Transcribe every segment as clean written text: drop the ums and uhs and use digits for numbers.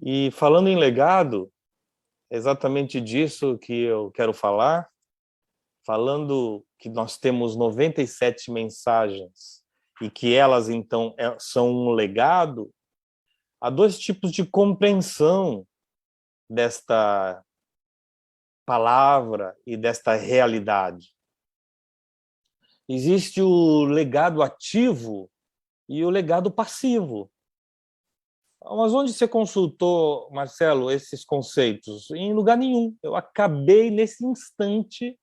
E falando em legado, é exatamente disso que eu quero falar, falando que nós temos 97 mensagens e que elas, então, são um legado. Há dois tipos de compreensão desta palavra e desta realidade. Existe o legado ativo e o legado passivo. Mas onde você consultou, Marcelo, esses conceitos? Em lugar nenhum. Eu acabei, nesse instante,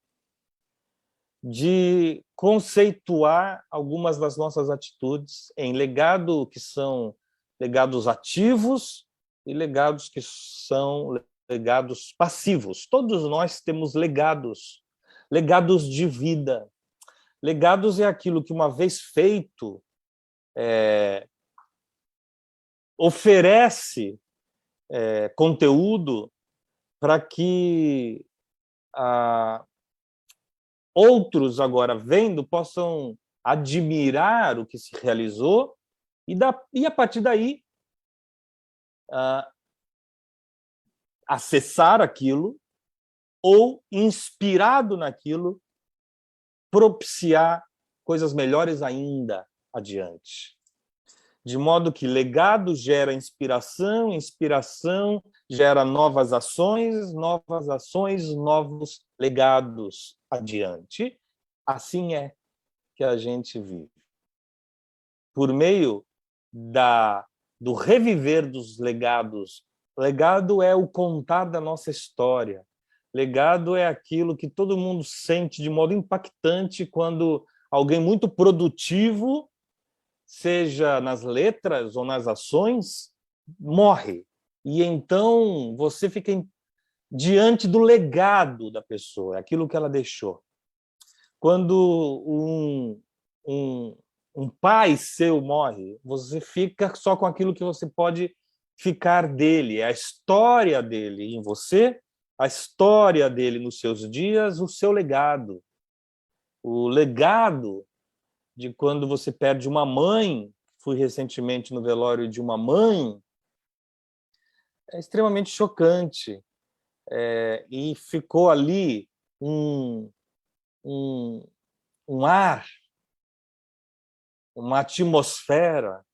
de conceituar algumas das nossas atitudes em legado que são legados ativos e legados que são legados passivos. Todos nós temos legados, legados de vida. Legados é aquilo que, uma vez feito, oferece conteúdo para que outros, agora vendo, possam admirar o que se realizou e a partir daí, acessar aquilo ou, inspirado naquilo, propiciar coisas melhores ainda adiante. De modo que legado gera inspiração, inspiração gera novas ações, novos legados adiante. Assim é que a gente vive. Por meio do reviver dos legados. Legado é o contar da nossa história. Legado é aquilo que todo mundo sente de modo impactante quando alguém muito produtivo, seja nas letras ou nas ações, morre. E então você fica diante do legado da pessoa, aquilo que ela deixou. Quando um pai seu morre, você fica só com aquilo que você pode ficar dele, a história dele em você, a história dele nos seus dias, o seu legado. O legado de quando você perde uma mãe, fui recentemente no velório de uma mãe, é extremamente chocante. E ficou ali um, um, um ar, uma atmosfera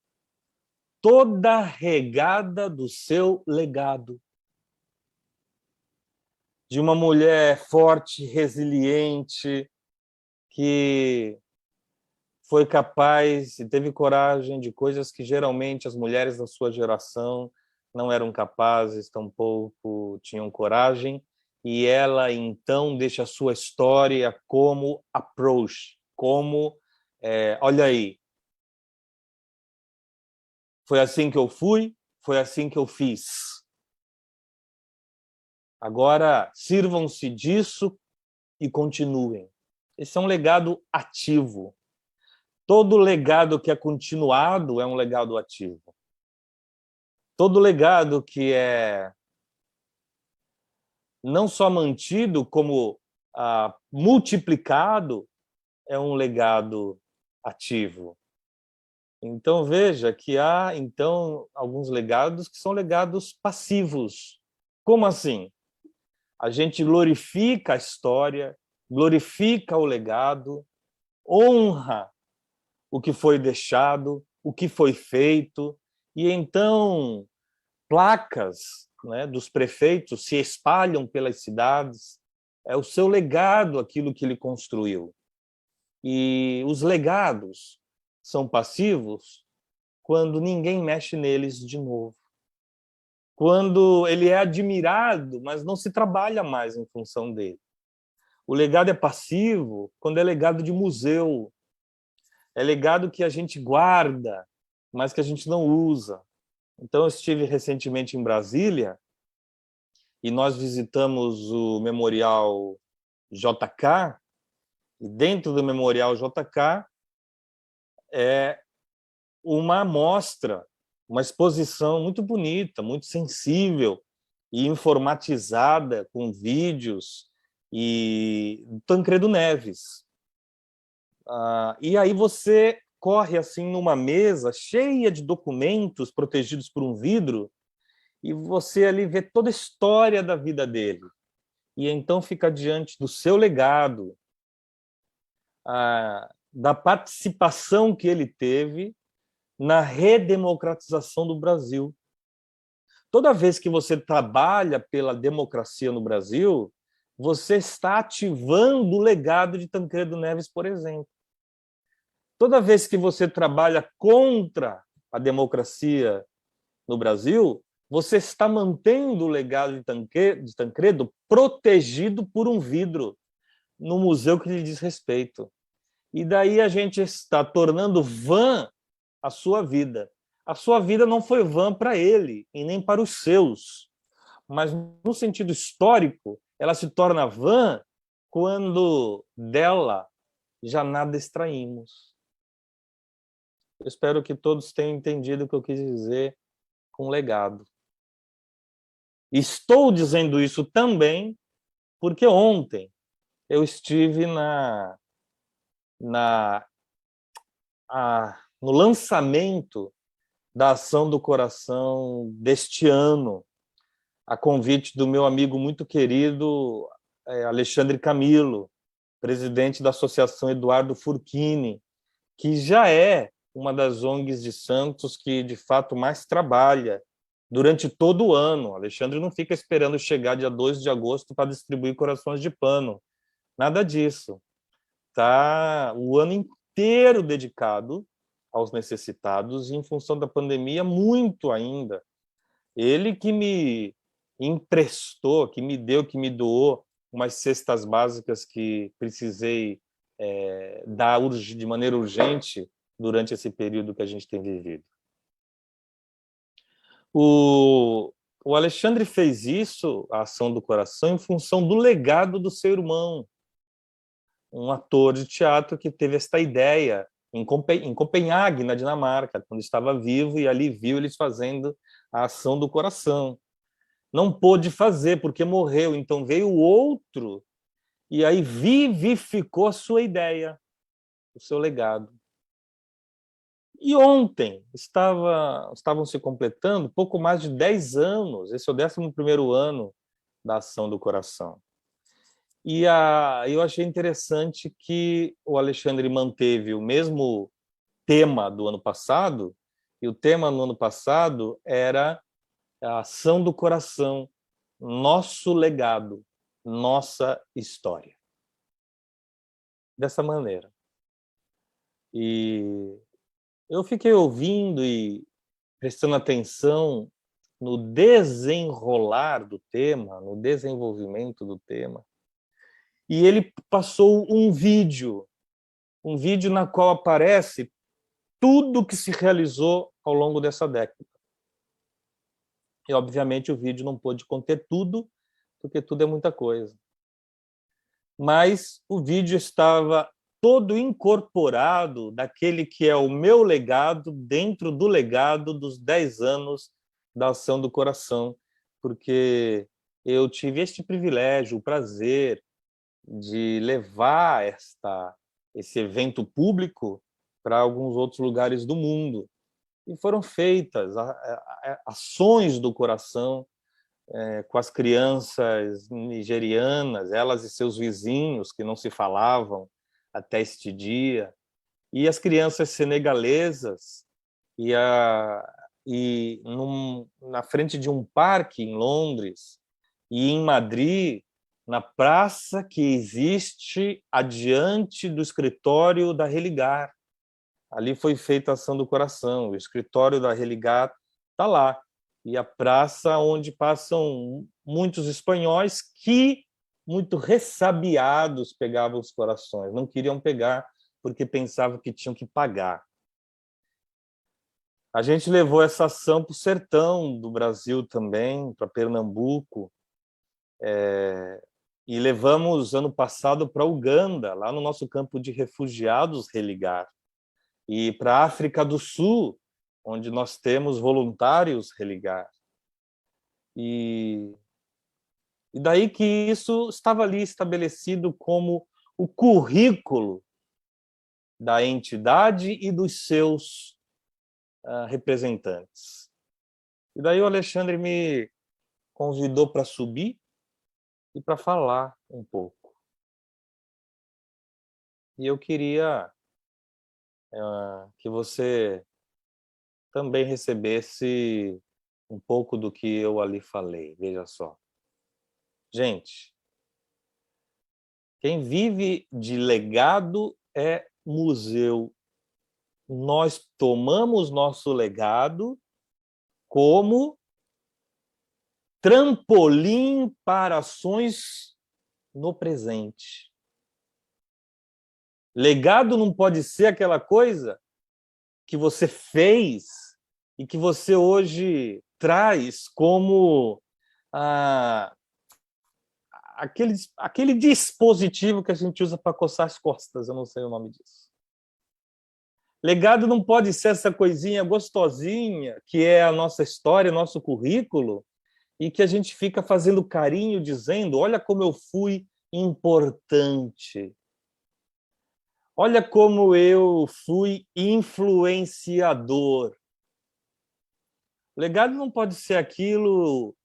toda regada do seu legado. De uma mulher forte, resiliente, que foi capaz e teve coragem de coisas que geralmente as mulheres da sua geração não eram capazes, tampouco tinham coragem, e ela então deixa a sua história como approach, como, olha aí, foi assim que eu fui, foi assim que eu fiz. Agora sirvam-se disso e continuem. Esse é um legado ativo. Todo legado que é continuado é um legado ativo. Todo legado que é não só mantido, como multiplicado, é um legado ativo. Então, veja que há, então, alguns legados que são legados passivos. Como assim? A gente glorifica a história, glorifica o legado, honra o que foi deixado, o que foi feito, e então placas, né, dos prefeitos se espalham pelas cidades. É o seu legado, aquilo que ele construiu. E os legados são passivos quando ninguém mexe neles de novo. Quando ele é admirado, mas não se trabalha mais em função dele. O legado é passivo quando é legado de museu. É legado que a gente guarda, mas que a gente não usa. Então, eu estive recentemente em Brasília e nós visitamos o Memorial JK, e dentro do Memorial JK é uma mostra, uma exposição muito bonita, muito sensível e informatizada, com vídeos, e Tancredo Neves. E aí você corre assim numa mesa cheia de documentos protegidos por um vidro e você ali vê toda a história da vida dele. E então fica diante do seu legado, da participação que ele teve na redemocratização do Brasil. Toda vez que você trabalha pela democracia no Brasil, você está ativando o legado de Tancredo Neves, por exemplo. Toda vez que você trabalha contra a democracia no Brasil, você está mantendo o legado de Tancredo protegido por um vidro no museu que lhe diz respeito. E daí a gente está tornando vã a sua vida. A sua vida não foi vã para ele e nem para os seus, mas no sentido histórico, ela se torna vã quando dela já nada extraímos. Eu espero que todos tenham entendido o que eu quis dizer com legado. Estou dizendo isso também porque ontem eu estive no lançamento da Ação do Coração deste ano, a convite do meu amigo muito querido Alexandre Camilo, presidente da Associação Eduardo Furquini, que já é uma das ONGs de Santos que, de fato, mais trabalha durante todo o ano. Alexandre não fica esperando chegar dia 2 de agosto para distribuir corações de pano. Nada disso. Está o ano inteiro dedicado aos necessitados e, em função da pandemia, muito ainda. Ele que me emprestou, que me deu, que me doou umas cestas básicas que precisei dar de maneira urgente durante esse período que a gente tem vivido. O Alexandre fez isso, a Ação do Coração, em função do legado do seu irmão, um ator de teatro que teve esta ideia em Copenhague, na Dinamarca, quando estava vivo, e ali viu eles fazendo a Ação do Coração. Não pôde fazer porque morreu, então veio outro e aí vivificou a sua ideia, o seu legado. E ontem estavam se completando pouco mais de 10 anos, esse é o 11º ano da Ação do Coração. E eu achei interessante que o Alexandre manteve o mesmo tema do ano passado, e o tema no ano passado era a Ação do Coração, nosso legado, nossa história. Dessa maneira. E eu fiquei ouvindo e prestando atenção no desenrolar do tema, no desenvolvimento do tema, e ele passou um vídeo na qual aparece tudo que se realizou ao longo dessa década. E, obviamente, o vídeo não pôde conter tudo, porque tudo é muita coisa. Mas o vídeo estava todo incorporado daquele que é o meu legado dentro do legado dos 10 anos da Ação do Coração, porque eu tive este privilégio, o prazer de levar esse evento público para alguns outros lugares do mundo. E foram feitas ações do coração com as crianças nigerianas, elas e seus vizinhos que não se falavam até este dia, e as crianças senegalesas, na frente de um parque em Londres, e em Madrid, na praça que existe adiante do escritório da Religar. Ali foi feita a Ação do Coração, o escritório da Religar está lá, e a praça onde passam muitos espanhóis que, muito ressabiados, pegavam os corações. Não queriam pegar porque pensavam que tinham que pagar. A gente levou essa ação para o sertão do Brasil também, para Pernambuco, e levamos ano passado para Uganda, lá no nosso campo de refugiados Religar, e para a África do Sul, onde nós temos voluntários Religar. E daí que isso estava ali estabelecido como o currículo da entidade e dos seus representantes. E daí o Alexandre me convidou para subir e para falar um pouco. E eu queria que você também recebesse um pouco do que eu ali falei. Veja só. Gente, quem vive de legado é museu. Nós tomamos nosso legado como trampolim para ações no presente. Legado não pode ser aquela coisa que você fez e que você hoje traz como aquele dispositivo que a gente usa para coçar as costas, eu não sei o nome disso. Legado não pode ser essa coisinha gostosinha que é a nossa história, nosso currículo, e que a gente fica fazendo carinho, dizendo: olha como eu fui importante. Olha como eu fui influenciador. Legado não pode ser aquilo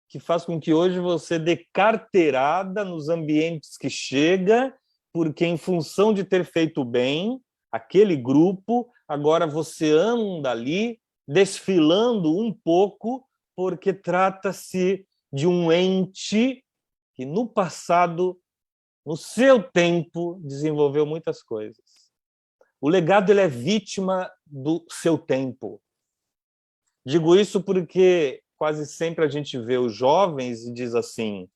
que faz com que hoje você dê carteirada nos ambientes que chega, porque em função de ter feito bem aquele grupo, agora você anda ali desfilando um pouco, porque trata-se de um ente que no passado, no seu tempo, desenvolveu muitas coisas. O legado ele é vítima do seu tempo. Digo isso porque quase sempre a gente vê os jovens e diz assim: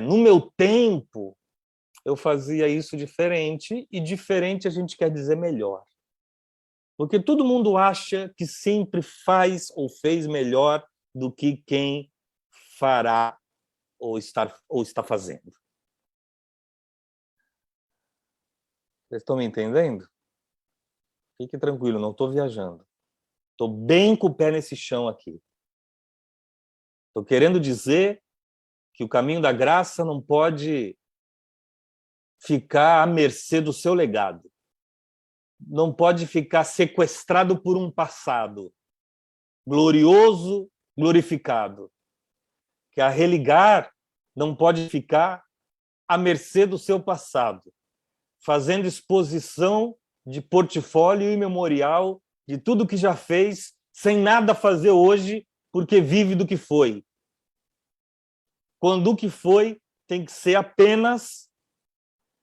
no meu tempo eu fazia isso diferente, e diferente a gente quer dizer melhor. Porque todo mundo acha que sempre faz ou fez melhor do que quem fará ou está fazendo. Vocês estão me entendendo? Fique tranquilo, não estou viajando. Estou bem com o pé nesse chão aqui. Estou querendo dizer que o caminho da graça não pode ficar à mercê do seu legado. Não pode ficar sequestrado por um passado glorioso, glorificado. Que a religar não pode ficar à mercê do seu passado, fazendo exposição de portfólio e memorial de tudo que já fez, sem nada fazer hoje, porque vive do que foi. Quando o que foi tem que ser apenas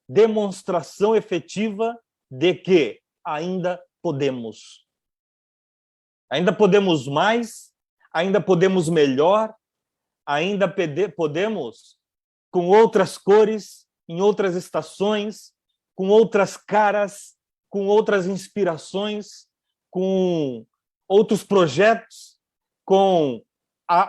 demonstração efetiva de que ainda podemos. Ainda podemos mais, ainda podemos melhor, ainda podemos com outras cores, em outras estações, com outras caras, com outras inspirações, com outros projetos, com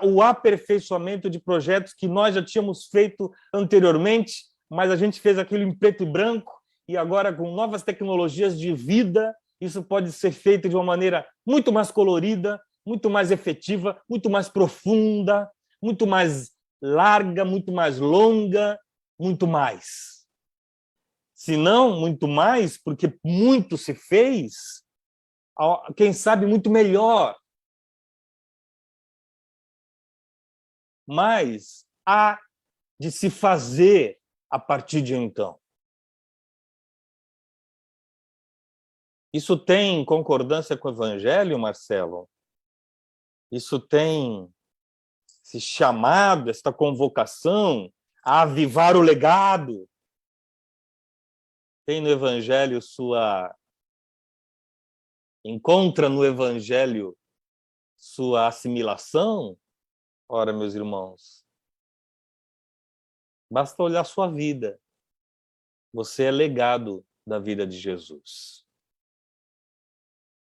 o aperfeiçoamento de projetos que nós já tínhamos feito anteriormente, mas a gente fez aquilo em preto e branco, e agora com novas tecnologias de vida, isso pode ser feito de uma maneira muito mais colorida, muito mais efetiva, muito mais profunda, muito mais larga, muito mais longa, muito mais. Se não, muito mais, porque muito se fez, quem sabe muito melhor. Mas há de se fazer a partir de então. Isso tem concordância com o Evangelho, Marcelo? Isso tem esse chamado, esta convocação a avivar o legado? Tem no Evangelho encontra no Evangelho sua assimilação? Ora, meus irmãos, basta olhar sua vida. Você é legado da vida de Jesus.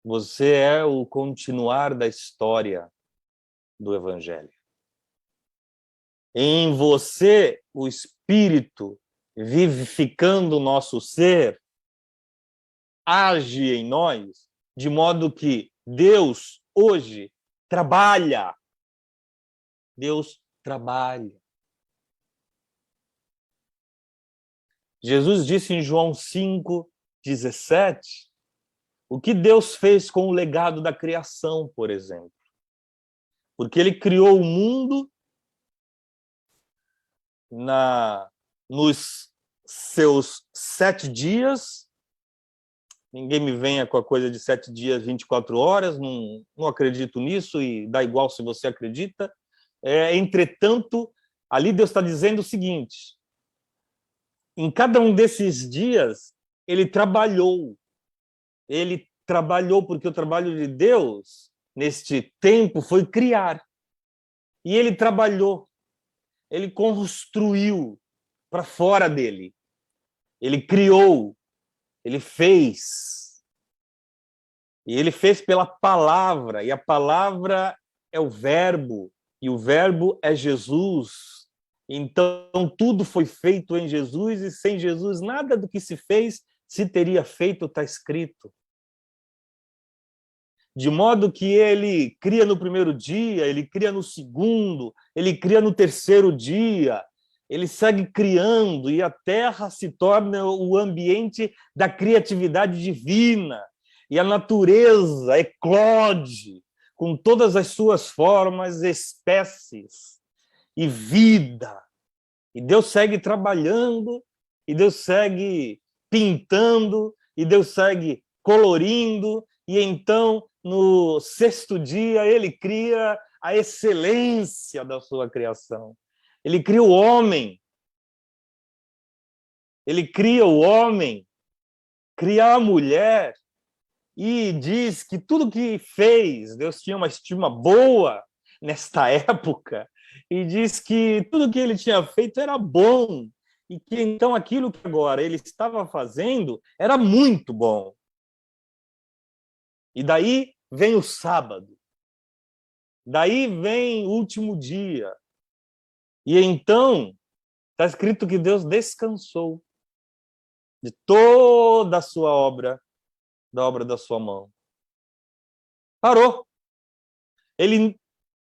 Você é o continuar da história do Evangelho. Em você, o Espírito, vivificando o nosso ser, age em nós, de modo que Deus, hoje, trabalha. Deus trabalha. Jesus disse em João 5:17, o que Deus fez com o legado da criação, por exemplo. Porque ele criou o mundo nos seus 7 dias. Ninguém me venha com a coisa de 7 dias, 24 horas, não acredito nisso, e dá igual se você acredita. Entretanto, ali Deus está dizendo o seguinte: em cada um desses dias, ele trabalhou porque o trabalho de Deus, neste tempo, foi criar. E ele trabalhou, ele construiu para fora dele, ele criou, ele fez. E ele fez pela palavra, e a palavra é o verbo, e o verbo é Jesus. Então, tudo foi feito em Jesus, e sem Jesus, nada do que se fez se teria feito, está escrito. De modo que ele cria no primeiro dia, ele cria no segundo, ele cria no terceiro dia, ele segue criando, e a terra se torna o ambiente da criatividade divina, e a natureza eclode com todas as suas formas, espécies e vida. E Deus segue trabalhando, e Deus segue pintando, e Deus segue colorindo, e então, no sexto dia, ele cria a excelência da sua criação. Ele cria o homem. Ele cria o homem, cria a mulher, e diz que tudo que fez, Deus tinha uma estima boa nesta época, e diz que tudo que ele tinha feito era bom, e que então aquilo que agora ele estava fazendo era muito bom. E daí vem o sábado, daí vem o último dia, e então está escrito que Deus descansou de toda a sua obra, da obra da sua mão. Parou.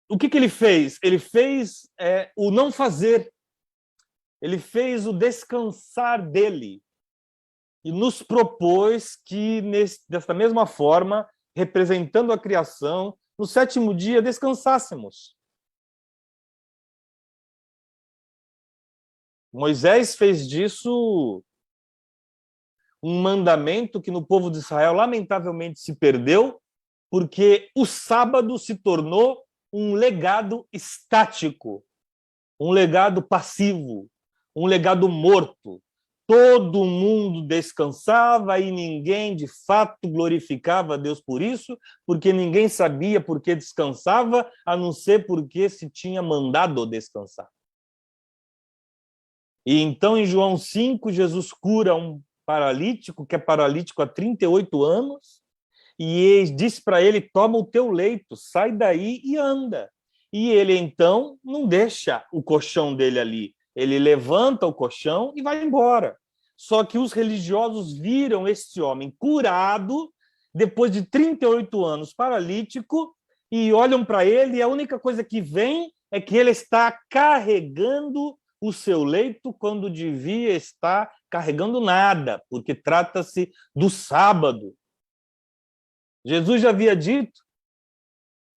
O que ele fez? Ele fez o não fazer. Ele fez o descansar dele. E nos propôs que, desta mesma forma, representando a criação, no sétimo dia descansássemos. Moisés fez disso um mandamento que no povo de Israel lamentavelmente se perdeu, porque o sábado se tornou um legado estático, um legado passivo, um legado morto. Todo mundo descansava e ninguém, de fato, glorificava a Deus por isso, porque ninguém sabia por que descansava, a não ser porque se tinha mandado descansar. E então, em João 5, Jesus cura um paralítico, que é paralítico há 38 anos, e diz para ele: toma o teu leito, sai daí e anda. E ele, então, não deixa o colchão dele ali. Ele levanta o colchão e vai embora. Só que os religiosos viram este homem curado, depois de 38 anos paralítico, e olham para ele, e a única coisa que vem é que ele está carregando o seu leito quando devia estar carregando nada, porque trata-se do sábado. Jesus já havia dito,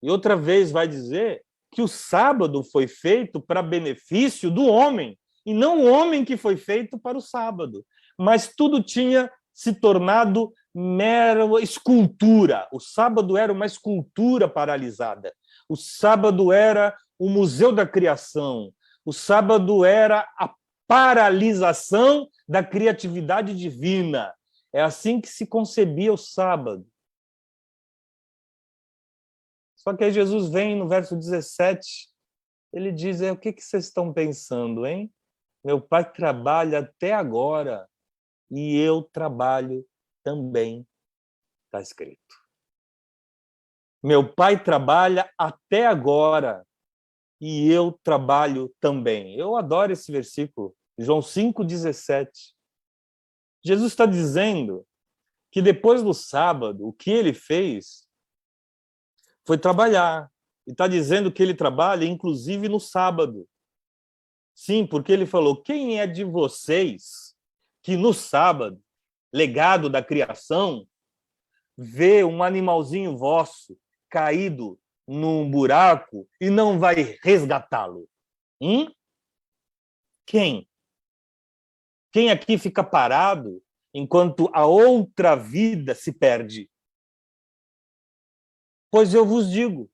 e outra vez vai dizer, que o sábado foi feito para benefício do homem, e não o homem que foi feito para o sábado. Mas tudo tinha se tornado mera escultura. O sábado era uma escultura paralisada. O sábado era o museu da criação. O sábado era a paralisação da criatividade divina. É assim que se concebia o sábado. Só que aí Jesus vem no verso 17, ele diz: o que vocês estão pensando, hein? Meu pai trabalha até agora e eu trabalho também, está escrito. Meu pai trabalha até agora e eu trabalho também. Eu adoro esse versículo, João 5,17. Jesus está dizendo que depois do sábado, o que ele fez foi trabalhar. E está dizendo que ele trabalha, inclusive, no sábado. Sim, porque ele falou: quem é de vocês que no sábado, legado da criação, vê um animalzinho vosso caído num buraco e não vai resgatá-lo? Quem? Quem aqui fica parado enquanto a outra vida se perde? Pois eu vos digo,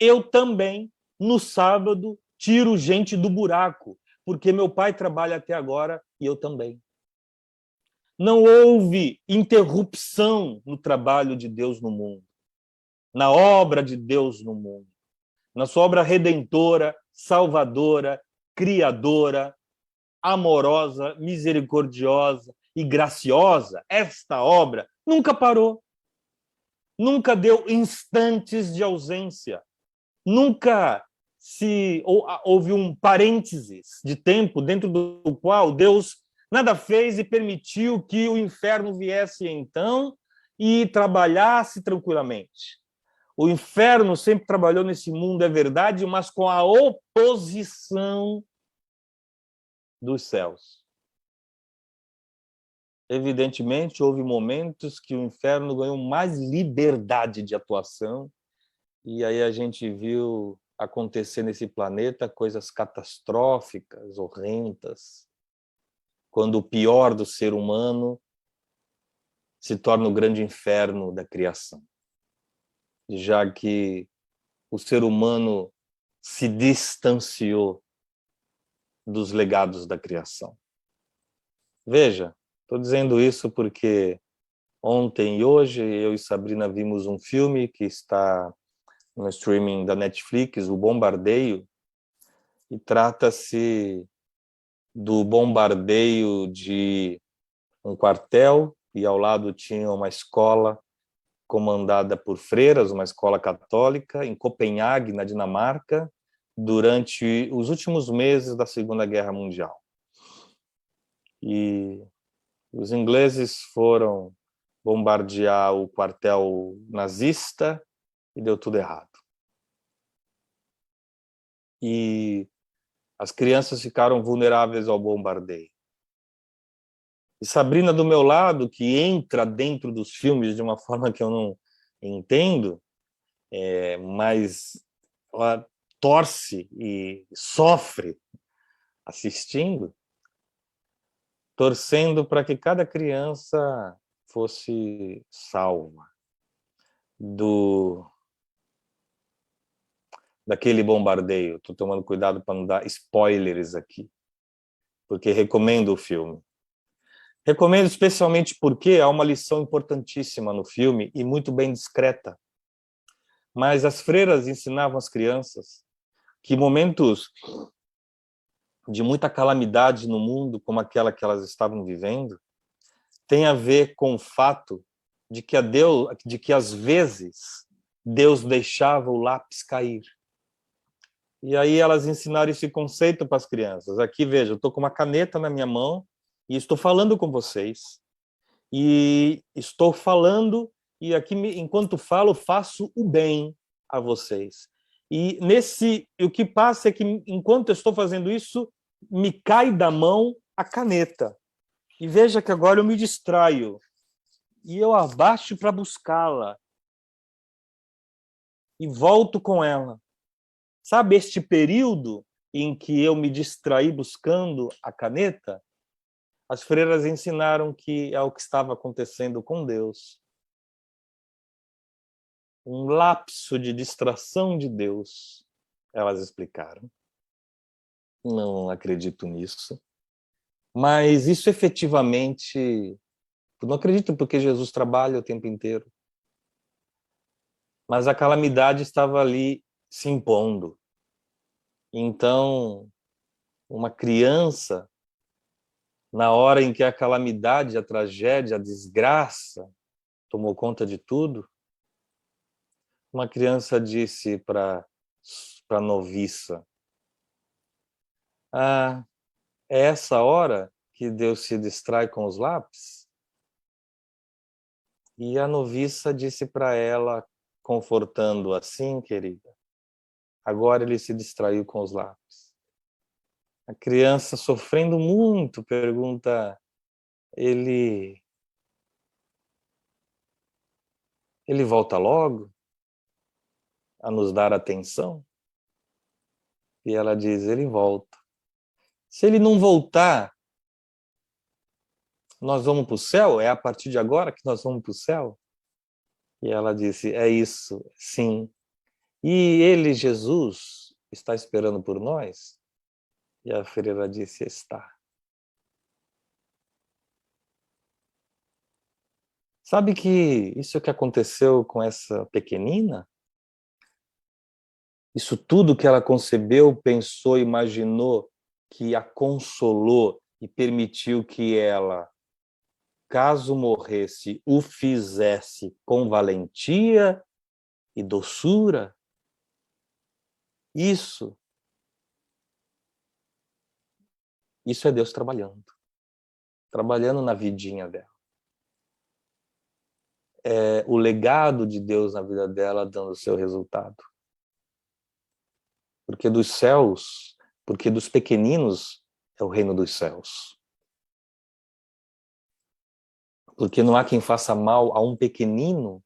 eu também, no sábado, tiro gente do buraco, porque meu pai trabalha até agora e eu também. Não houve interrupção no trabalho de Deus no mundo, na obra de Deus no mundo, na sua obra redentora, salvadora, criadora, amorosa, misericordiosa e graciosa. Esta obra nunca parou, nunca deu instantes de ausência, nunca houve um parênteses de tempo dentro do qual Deus nada fez e permitiu que o inferno viesse então e trabalhasse tranquilamente. O inferno sempre trabalhou nesse mundo, é verdade, mas com a oposição dos céus. Evidentemente, houve momentos que o inferno ganhou mais liberdade de atuação, e aí a gente viu acontecer nesse planeta coisas catastróficas, horrendas, quando o pior do ser humano se torna o grande inferno da criação, já que o ser humano se distanciou dos legados da criação. Veja, estou dizendo isso porque ontem e hoje eu e Sabrina vimos um filme que está no streaming da Netflix, O Bombardeio, e trata-se do bombardeio de um quartel e ao lado tinha uma escola comandada por freiras, uma escola católica, em Copenhague, na Dinamarca, durante os últimos meses da Segunda Guerra Mundial. E os ingleses foram bombardear o quartel nazista e deu tudo errado. E as crianças ficaram vulneráveis ao bombardeio. E Sabrina do meu lado, que entra dentro dos filmes de uma forma que eu não entendo, mas ela torce e sofre assistindo, torcendo para que cada criança fosse salva daquele bombardeio. Estou tomando cuidado para não dar spoilers aqui, porque recomendo o filme. Recomendo especialmente porque há uma lição importantíssima no filme e muito bem discreta. Mas as freiras ensinavam as crianças que momentos de muita calamidade no mundo, como aquela que elas estavam vivendo, tem a ver com o fato de que às vezes Deus deixava o lápis cair. E aí elas ensinaram esse conceito para as crianças. Aqui, veja, eu estou com uma caneta na minha mão e estou falando com vocês. E estou falando, e aqui, enquanto falo, faço o bem a vocês. E o que passa é que, enquanto eu estou fazendo isso, me cai da mão a caneta. E veja que agora eu me distraio. E eu abaixo para buscá-la. E volto com ela. Sabe este período em que eu me distraí buscando a caneta? As freiras ensinaram que é o que estava acontecendo com Deus. Um lapso de distração de Deus, elas explicaram. Não acredito nisso. Mas isso efetivamente... Eu não acredito porque Jesus trabalha o tempo inteiro. Mas a calamidade estava ali se impondo. Então, uma criança, na hora em que a calamidade, a tragédia, a desgraça tomou conta de tudo, uma criança disse para a noviça: é essa hora que Deus se distrai com os lápis? E a noviça disse para ela, confortando assim, querida, agora ele se distraiu com os lápis. A criança, sofrendo muito, pergunta: ele volta logo? a nos dar atenção? E ela diz, ele volta. Se ele não voltar, nós vamos para o céu? É a partir de agora que nós vamos para o céu? E ela disse, é isso, sim. E ele, Jesus, está esperando por nós? E a freira disse, está. Sabe que isso que aconteceu com essa pequenina? Isso tudo que ela concebeu, pensou, imaginou, que a consolou e permitiu que ela, caso morresse, o fizesse com valentia e doçura. Isso é Deus trabalhando na vidinha dela. É o legado de Deus na vida dela dando o seu resultado. Porque dos céus, porque dos pequeninos é o reino dos céus. Porque não há quem faça mal a um pequenino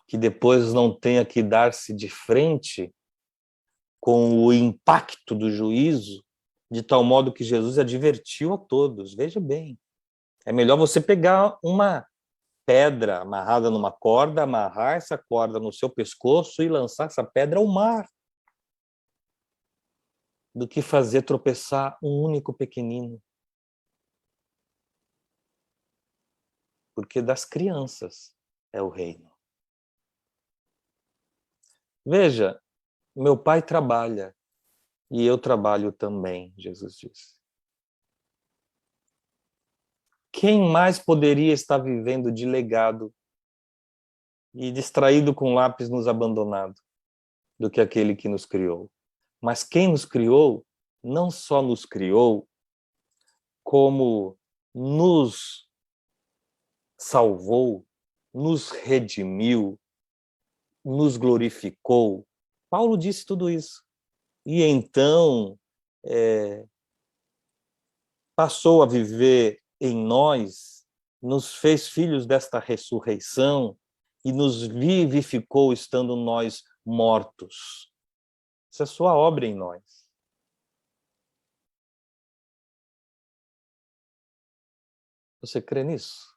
que depois não tenha que dar-se de frente com o impacto do juízo, de tal modo que Jesus advertiu a todos. Veja bem, é melhor você pegar uma pedra amarrada numa corda, amarrar essa corda no seu pescoço e lançar essa pedra ao mar, do que fazer tropeçar um único pequenino. Porque das crianças é o reino. Veja, meu pai trabalha e eu trabalho também, Jesus disse. Quem mais poderia estar vivendo de legado e distraído com lápis nos abandonado do que aquele que nos criou? Mas quem nos criou, não só nos criou, como nos salvou, nos redimiu, nos glorificou. Paulo disse tudo isso. E então passou a viver em nós, nos fez filhos desta ressurreição e nos vivificou estando nós mortos. Isso é sua obra em nós. Você crê nisso?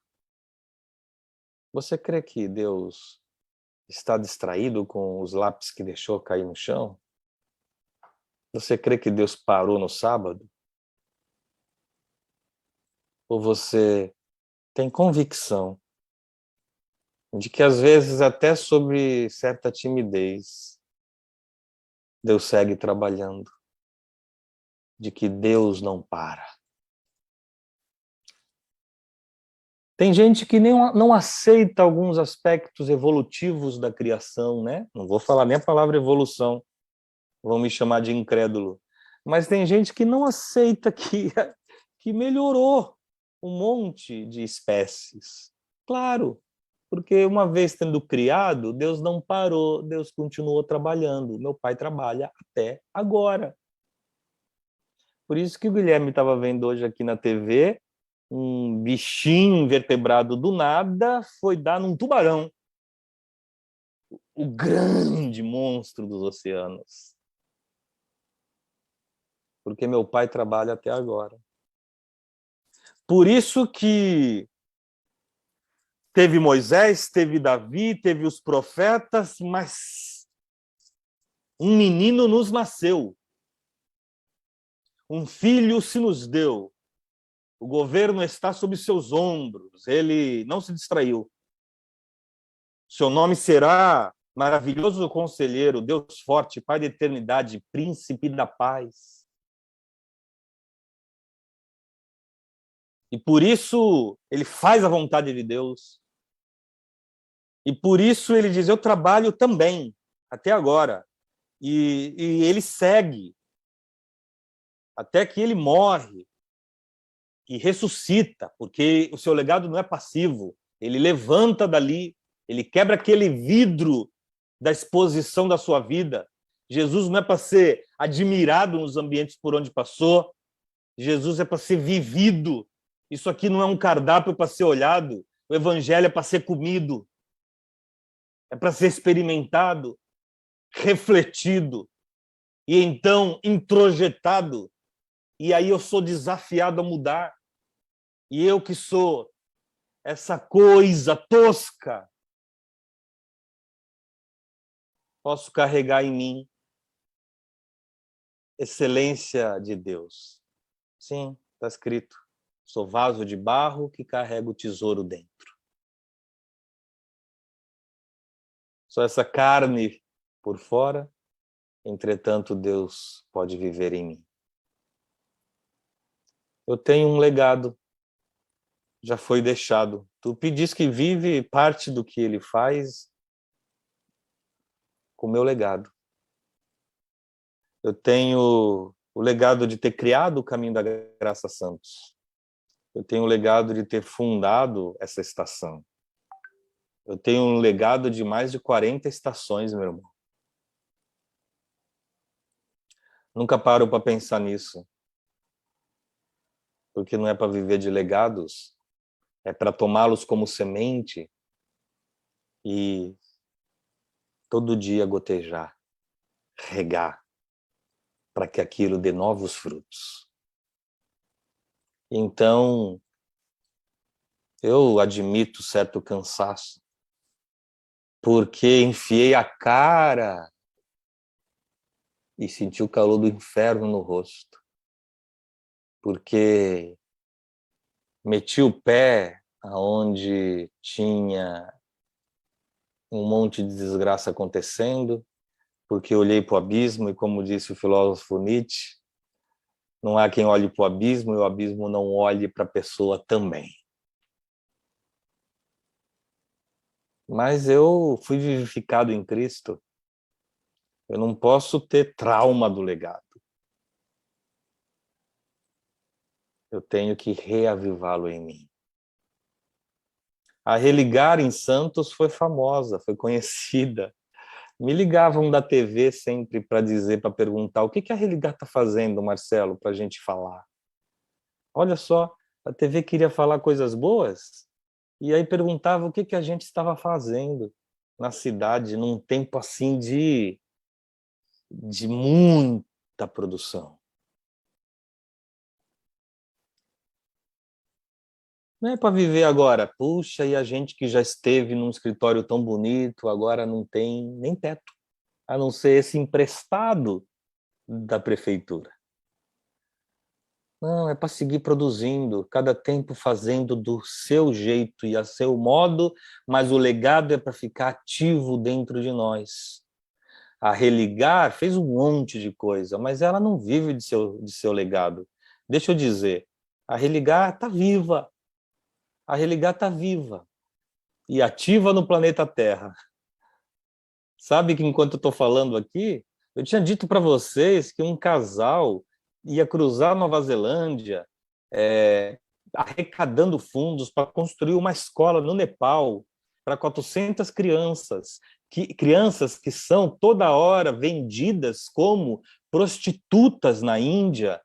Você crê que Deus está distraído com os lápis que deixou cair no chão? Você crê que Deus parou no sábado? Ou você tem convicção de que às vezes até sobre certa timidez Deus segue trabalhando, de que Deus não para? Tem gente que não aceita alguns aspectos evolutivos da criação, né? Não vou falar nem a palavra evolução, vão me chamar de incrédulo. Mas tem gente que não aceita que melhorou um monte de espécies. Claro, porque uma vez tendo criado, Deus não parou, Deus continuou trabalhando. Meu pai trabalha até agora. Por isso que o Guilherme estava vendo hoje aqui na TV, um bichinho invertebrado do nada foi dar num tubarão. O grande monstro dos oceanos. Porque meu pai trabalha até agora. Por isso que teve Moisés, teve Davi, teve os profetas, mas um menino nos nasceu. Um filho se nos deu. O governo está sob seus ombros. Ele não se distraiu. Seu nome será Maravilhoso Conselheiro, Deus Forte, Pai da Eternidade, Príncipe da Paz. E por isso ele faz a vontade de Deus. E por isso ele diz, eu trabalho também, até agora. E ele segue, até que ele morre e ressuscita, porque o seu legado não é passivo. Ele levanta dali, ele quebra aquele vidro da exposição da sua vida. Jesus não é para ser admirado nos ambientes por onde passou. Jesus é para ser vivido. Isso aqui não é um cardápio para ser olhado. O evangelho é para ser comido. é para ser experimentado, refletido e então introjetado. E aí eu sou desafiado a mudar. E eu que sou essa coisa tosca, posso carregar em mim excelência de Deus. Sim, está escrito. Sou vaso de barro que carrega o tesouro dentro. Sou essa carne por fora, entretanto Deus pode viver em mim. Eu tenho um legado, já foi deixado. Tu diz que vive parte do que ele faz com o meu legado. Eu tenho o legado de ter criado o Caminho da Graça Santos. Eu tenho o legado de ter fundado essa estação. Eu tenho um legado de mais de 40 estações, meu irmão. Nunca paro para pensar nisso. Porque não é para viver de legados, é para tomá-los como semente e todo dia gotejar, regar, para que aquilo dê novos frutos. Então, eu admito certo cansaço, porque enfiei a cara e senti o calor do inferno no rosto, porque meti o pé aonde tinha um monte de desgraça acontecendo, porque olhei para o abismo e, como disse o filósofo Nietzsche, não há quem olhe para o abismo e o abismo não olhe para a pessoa também. Mas eu fui vivificado em Cristo. Eu não posso ter trauma do legado. Eu tenho que reavivá-lo em mim. A Religar em Santos foi famosa, foi conhecida. Me ligavam da TV sempre para dizer, para perguntar o que a Religar está fazendo, Marcelo, para a gente falar. Olha só, a TV queria falar coisas boas e aí perguntava o que a gente estava fazendo na cidade num tempo assim de muita produção. Não é para viver agora, puxa, e a gente que já esteve num escritório tão bonito, agora não tem nem teto, a não ser esse emprestado da prefeitura. Não, é para seguir produzindo, cada tempo fazendo do seu jeito e a seu modo, mas o legado é para ficar ativo dentro de nós. A Religar fez um monte de coisa, mas ela não vive de seu legado. Deixa eu dizer, a Religar está viva. A Religar está viva e ativa no planeta Terra. Sabe que enquanto eu estou falando aqui, eu tinha dito para vocês que um casal ia cruzar Nova Zelândia, arrecadando fundos para construir uma escola no Nepal para 400 crianças que são toda hora vendidas como prostitutas na Índia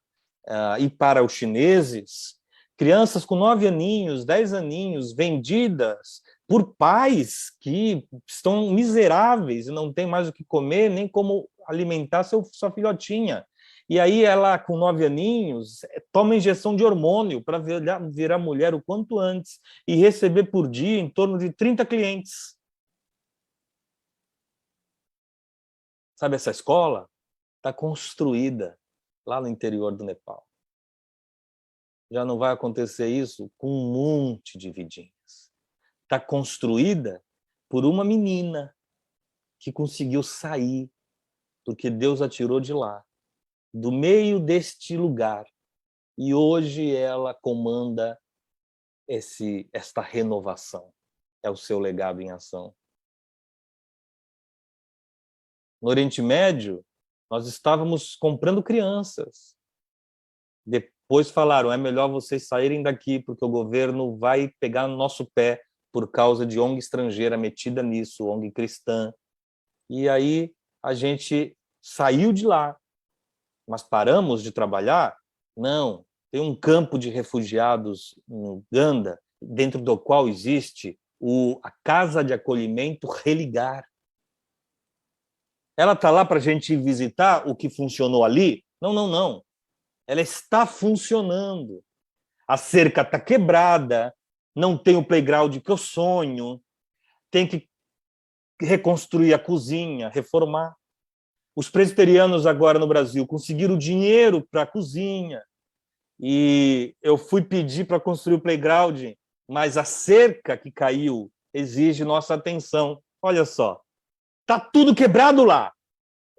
e para os chineses, crianças com 9 aninhos, 10 aninhos, vendidas por pais que estão miseráveis e não têm mais o que comer, nem como alimentar sua filhotinha. E aí ela, com 9 aninhos, toma injeção de hormônio para virar mulher o quanto antes e receber por dia em torno de 30 clientes. Sabe essa escola? Está construída lá no interior do Nepal. Já não vai acontecer isso com um monte de vidinhas. Está construída por uma menina que conseguiu sair, porque Deus a tirou de lá, do meio deste lugar. E hoje ela comanda esta renovação. É o seu legado em ação. No Oriente Médio, nós estávamos comprando crianças. Depois falaram, é melhor vocês saírem daqui, porque o governo vai pegar no nosso pé por causa de ONG estrangeira metida nisso, ONG cristã. E aí a gente saiu de lá, mas paramos de trabalhar? Não. Tem um campo de refugiados em Uganda, dentro do qual existe a casa de acolhimento religar. Ela está lá para a gente ir visitar o que funcionou ali? Não, não, não. Ela está funcionando. A cerca está quebrada, não tem o playground que eu sonho, tem que reconstruir a cozinha, reformar. Os presbiterianos agora no Brasil conseguiram dinheiro para a cozinha e eu fui pedir para construir o playground, mas a cerca que caiu exige nossa atenção. Olha só, tá tudo quebrado lá.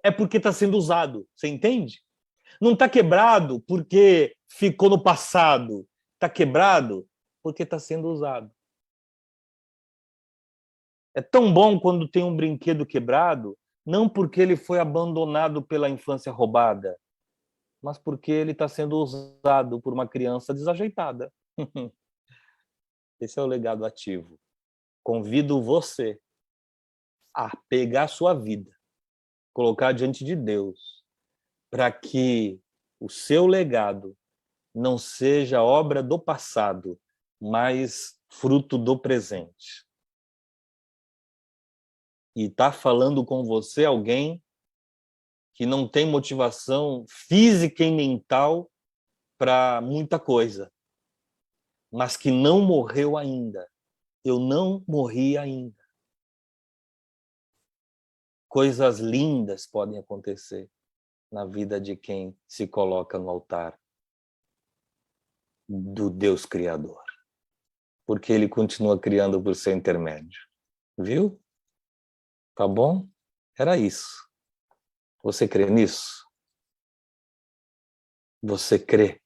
É porque está sendo usado, você entende? Não está quebrado porque ficou no passado. Está quebrado porque está sendo usado. É tão bom quando tem um brinquedo quebrado, não porque ele foi abandonado pela infância roubada, mas porque ele está sendo usado por uma criança desajeitada. Esse é o legado ativo. Convido você a pegar a sua vida, colocar diante de Deus, para que o seu legado não seja obra do passado, mas fruto do presente. E está falando com você alguém que não tem motivação física e mental para muita coisa, mas que não morreu ainda. Eu não morri ainda. Coisas lindas podem acontecer na vida de quem se coloca no altar do Deus Criador, porque ele continua criando por seu intermédio. Viu? Tá bom? Era isso. Você crê nisso? Você crê